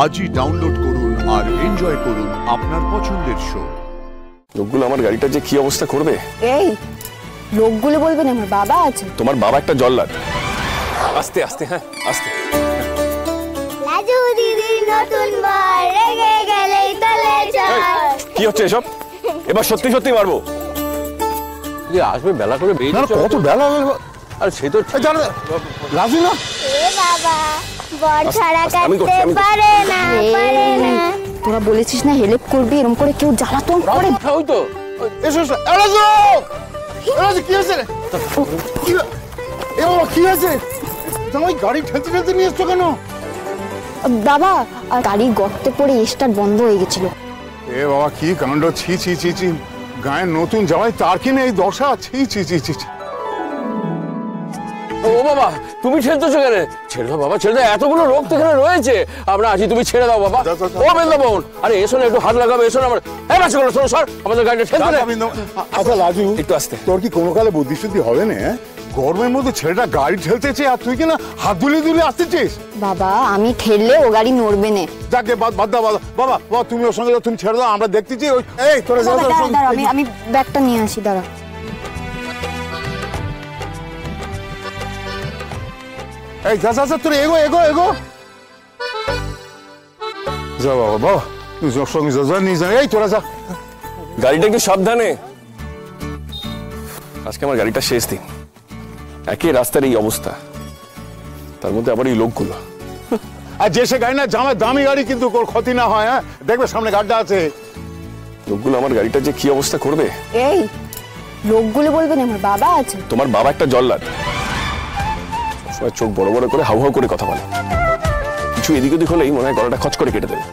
আজই ডাউনলোড করুন আর এনজয় করুন আপনার পছন্দের শো। লোকগুলো আমার গাড়িটা যে কি অবস্থা করবে। এই লোকগুলো বলবেন আমার বাবা আছে। তোমার বাবা একটা জল্লাদ। আস্তে আস্তে, হ্যাঁ আস্তে। লাজু দিদি নতুন বার রেগে গেলেই তলে যায়। কি হচ্ছে এসব? এবার সত্যি সত্যি মারবো। আসবে বেলা করে বেরিয়ে কত বেলা হলো। আর সে তো রাজু না এ বাবা বর ছাড়া কাটতে পারে না পারে না। তোরা বলেছিস না হেল্প করবি, এরকম করে কেউ জ্বালাতন করে। ওই তো এসো এসো। রাজু রাজু কি হয়েছে রে? এ বাবা কি হয়েছে? তোমার গাড়ি ঠেলতে ঠেলতে নিয়ে এসছো কেন? বাবা গাড়ি গর্তে পড়ে স্টার্ট বন্ধ হয়ে গেছিল। এ বাবা কি কাণ্ড! ছি ছি ছি ছি, গায়ের নতুন জামাই তার কিনে এই দশা! ছি ছি ছি ছি। ও বাবা তুমি ঠেলতেছো কেন? ছেড়ে দাও বাবা, ছেড়ে দাও, এতগুলো রোগ তো এখানে রয়েছে। আমরা আছি, তুমি ছেড়ে দাও বাবা। ও বৃন্দাবন, আরে এসো না, একটু হাত লাগাবে, এসো না। আমার এই বাচ্চা গুলো শোনো, সর আমাদের গাড়িটা ঠেলতে দে। আচ্ছা রাজু, একটু আস্তে। তোর কি কোনো কালে বুদ্ধি শুদ্ধি হবে না? গরমের মধ্যে ছেলেটা গাড়ি ঠেলতেছে আর তুই কিনা হাত দুলিয়ে দুলিয়ে আসতেছিস। বাবা আমি ঠেললে ও গাড়ি নড়বে না। যাকে বাদ দাও বাবা। বাবা তুমি ওর সঙ্গে তুমি ছেড়ে দাও, আমরা দেখতেছি। এই তোরা আমি ব্যাগটা নিয়ে আসি, দাঁড়া। এই যা যা তোর এগো এগো এগো। যা বাবা তুই ওর সঙ্গে যা নিয়ে যা। এই তোরা যা। গাড়িটা একটু সাবধানে। আজকে আমার গাড়িটা শেষ দিন, একই রাস্তার এই অবস্থা, তার মধ্যে আবার এই লোকগুলো। আর যে সে গাড়ি না জামায় দামি গাড়ি, কিন্তু ওর ক্ষতি না হয়। হ্যাঁ দেখবে সামনে গাড়িটা আছে। লোকগুলো আমার গাড়িটা যে কি অবস্থা করবে। এই লোকগুলো বলবেন আমার বাবা আছে। তোমার বাবা একটা জল্লাদ, সবসময় চোখ বড় বড় করে হাউ হাউ করে কথা বলে। কিছু এদিক ওদিক হলেই মনে হয় গলাটা খচ করে কেটে দেবে।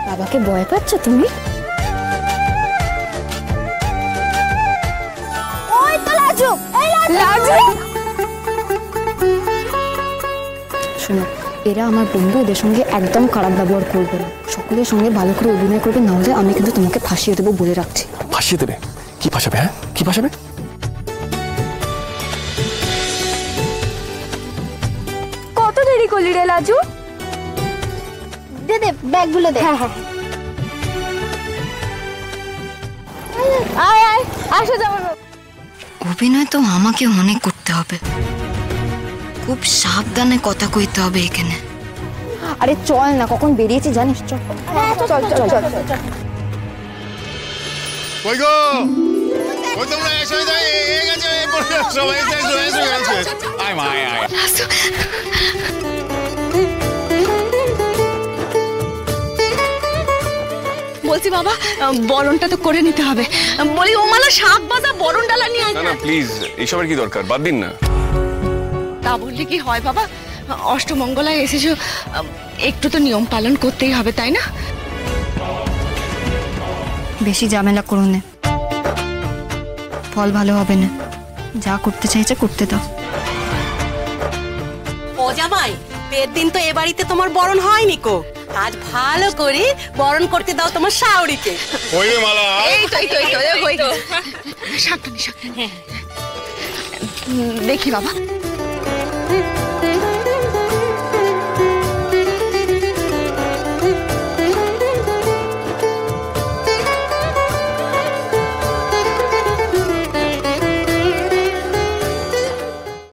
বাবাকে ভয় পাচ্ছ তুমি? ওই তো লাজু, এই লাজু। শোনো, এরা আমার বন্ধু, এদের সঙ্গে একদম খারাপ ব্যবহার করবে না। সকলের সঙ্গে ভালো করে অভিনয় করবে, না হলে আমি কিন্তু তোমাকে ফাঁসিয়ে দেবো বলে রাখছি। ফাঁসিয়ে দেবে? কি ফাঁসাবে? হ্যাঁ কি ফাঁসাবে? কত দেরি করলি রে লাজু? দে দে ব্যাগগুলো দে। হ্যাঁ হ্যাঁ আয় আয় আসো যাবো। অভিনয় তো আমাকে অনেক করতে হবে, খুব সাবধানে কথা কইতে হবে এখানে। আরে চল না, কখন বেরিয়েছি জানিস? চল চল চল চল চল। কই গো ওই তোমরা এসে যাই, এই গেছে এই পড়ে সবাই এসে গেছে। আয় মা আয় আয়। বলছি বাবা, বরণটা তো করে নিতে হবে। বলি ও মালা শাক বাজা বরণ ডালা নিয়ে না না প্লিজ, এইসবের কি দরকার, বাদ দিন না। তা বললে কি হয় বাবা? অষ্টমঙ্গলায় এসেছো, একটু তো নিয়ম পালন করতেই হবে, তাই না? বেশি ঝামেলা করো না, ফল ভালো হবে না। যা করতে চাইছে করতে দাও। ও জামাই, পেট দিন তো এ বাড়িতে তোমার বরণ হয়নি কো। আজ ভালো করে বরণ করতে দাও তোমার শাওরিকে। ওই রে মালা, এই তো হয়ে গেছে। সাবধানে সাবধানে। দেখি বাবা।